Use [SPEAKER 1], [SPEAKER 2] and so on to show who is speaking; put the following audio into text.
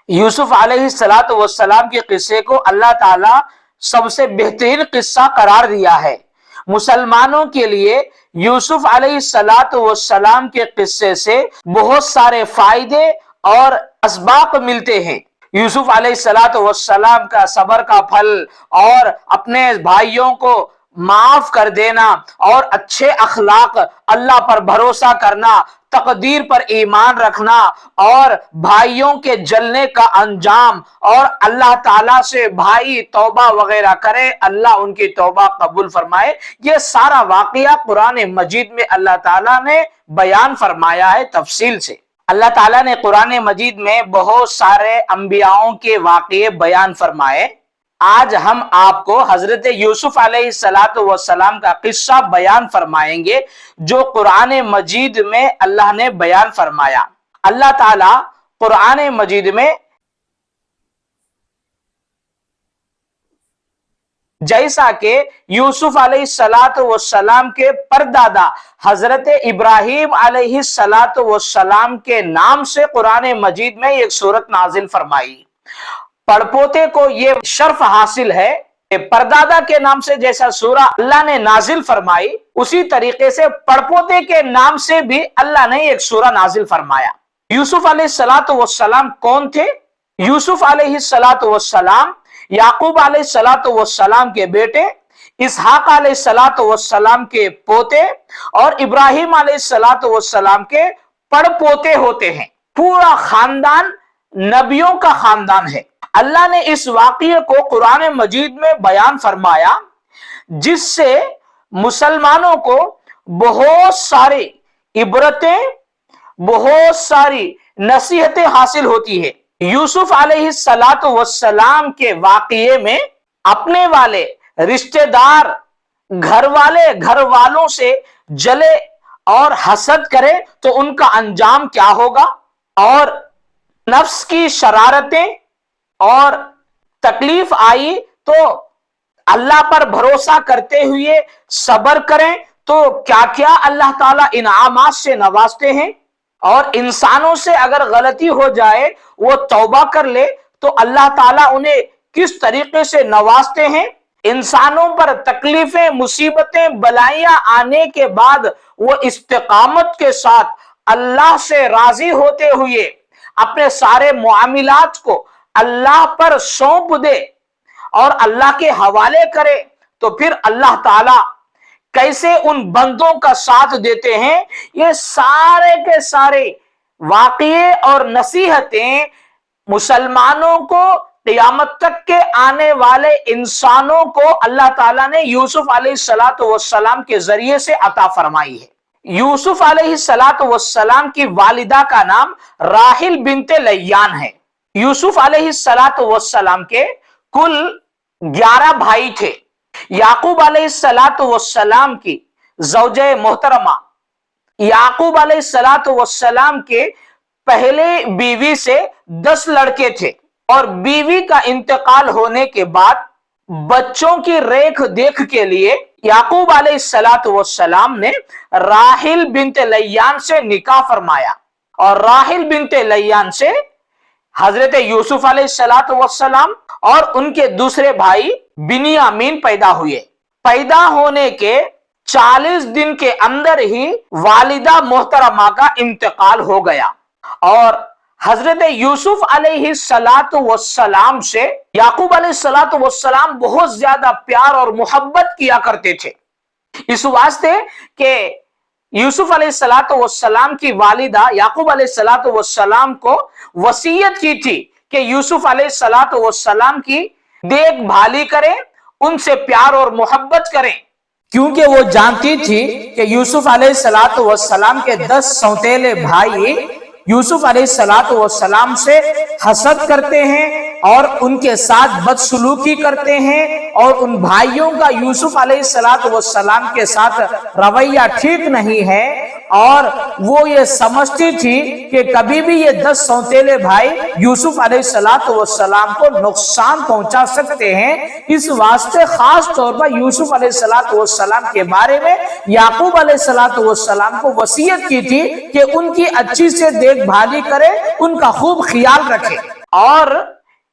[SPEAKER 1] یوسف علیہ السلام کے قصے کو اللہ تعالی سب سے بہترین قصہ قرار دیا ہے۔ مسلمانوں کے لیے یوسف علیہ السلام کے قصے سے بہت سارے فائدے اور اسباق ملتے ہیں۔ یوسف علیہ السلام کا صبر کا پھل اور اپنے بھائیوں کو معاف کر دینا اور اچھے اخلاق، اللہ پر بھروسہ کرنا، تقدیر پر ایمان رکھنا اور بھائیوں کے جلنے کا انجام، اور اللہ تعالیٰ سے بھائی توبہ وغیرہ کرے، اللہ ان کی توبہ قبول فرمائے، یہ سارا واقعہ قرآن مجید میں اللہ تعالیٰ نے بیان فرمایا ہے تفصیل سے۔ اللہ تعالیٰ نے قرآن مجید میں بہت سارے انبیاءوں کے واقعے بیان فرمائے۔ آج ہم آپ کو حضرت یوسف علیہ السلام کا قصہ بیان فرمائیں گے جو قرآن مجید میں اللہ نے بیان فرمایا۔ اللہ تعالیٰ قرآن مجید میں جیسا کہ یوسف علیہ السلام کے پردادا حضرت ابراہیم علیہ السلام کے نام سے قرآن مجید میں ایک سورت نازل فرمائی۔ پڑپوتے کو یہ شرف حاصل ہے کہ پردادا کے نام سے جیسا سورہ اللہ نے نازل فرمائی، اسی طریقے سے پڑپوتے کے نام سے بھی اللہ نے ایک سورہ نازل فرمایا۔ یوسف علیہ السلام کون تھے؟ یوسف علیہ السلام یعقوب علیہ السلام کے بیٹے، اسحاق علیہ السلام کے پوتے اور ابراہیم علیہ السلام کے پڑپوتے ہوتے ہیں۔ پورا خاندان نبیوں کا خاندان ہے۔ اللہ نے اس واقعے کو قرآن مجید میں بیان فرمایا جس سے مسلمانوں کو بہت ساری عبرتیں، بہت ساری نصیحتیں حاصل ہوتی ہے۔ یوسف علیہ السلام کے واقعے میں اپنے والے رشتہ دار گھر والوں سے جلے اور حسد کرے تو ان کا انجام کیا ہوگا، اور نفس کی شرارتیں اور تکلیف آئی تو اللہ پر بھروسہ کرتے ہوئے صبر کریں تو کیا کیا اللہ تعالیٰ انعامات سے نوازتے ہیں، اور انسانوں سے اگر غلطی ہو جائے وہ توبہ کر لے تو اللہ تعالیٰ انہیں کس طریقے سے نوازتے ہیں۔ انسانوں پر تکلیفیں، مصیبتیں، بلائیاں آنے کے بعد وہ استقامت کے ساتھ اللہ سے راضی ہوتے ہوئے اپنے سارے معاملات کو اللہ پر سونپ دے اور اللہ کے حوالے کرے تو پھر اللہ تعالی کیسے ان بندوں کا ساتھ دیتے ہیں۔ یہ سارے کے سارے واقعے اور نصیحتیں مسلمانوں کو، قیامت تک کے آنے والے انسانوں کو اللہ تعالیٰ نے یوسف علیہ السلام کے ذریعے سے عطا فرمائی ہے۔ یوسف علیہ السلام کی والدہ کا نام راحل بنت لیان ہے۔ یوسف علیہ السلام کے کل 11 بھائی تھے۔ یعقوب علیہ السلام کی زوجہ محترمہ، یعقوب علیہ السلام کے پہلے بیوی سے 10 لڑکے تھے، اور بیوی کا انتقال ہونے کے بعد بچوں کی ریکھ دیکھ کے لیے یعقوب علیہ السلام نے راحل بنت لیان سے نکاح فرمایا، اور راحل بنت لیان سے حضرت یوسف علیہ السلام اور ان کے دوسرے بھائی بنیامین پیدا ہوئے۔ پیدا ہونے کے 40 دن کے اندر ہی والدہ محترمہ کا انتقال ہو گیا، اور حضرت یوسف علیہ السلام سے یعقوب علیہ السلام بہت زیادہ پیار اور محبت کیا کرتے تھے، اس واسطے کہ یوسف علیہ السلام کی والدہ یعقوب علیہ السلام کو وصیت کی تھی کہ یوسف علیہ السلام کی دیکھ بھالی کریں، ان سے پیار اور محبت کریں، کیونکہ وہ جانتی تھی کہ یوسف علیہ السلام کے 10 سوتیلے بھائی یوسف علیہ السلام سے حسد کرتے ہیں اور ان کے ساتھ بدسلوکی کرتے ہیں، اور ان بھائیوں کا یوسف علیہ السلام کے ساتھ رویہ ٹھیک نہیں ہے، اور وہ یہ سمجھتی تھی کہ کبھی بھی یہ 10 سوتیلے بھائی یوسف علیہ السلام کو نقصان پہنچا سکتے ہیں۔ اس واسطے خاص طور پر یوسف علیہ السلام کے بارے میں یعقوب علیہ السلام کو وصیت کی تھی کہ ان کی اچھی سے دیکھ بھالی کرے، ان کا خوب خیال رکھے۔ اور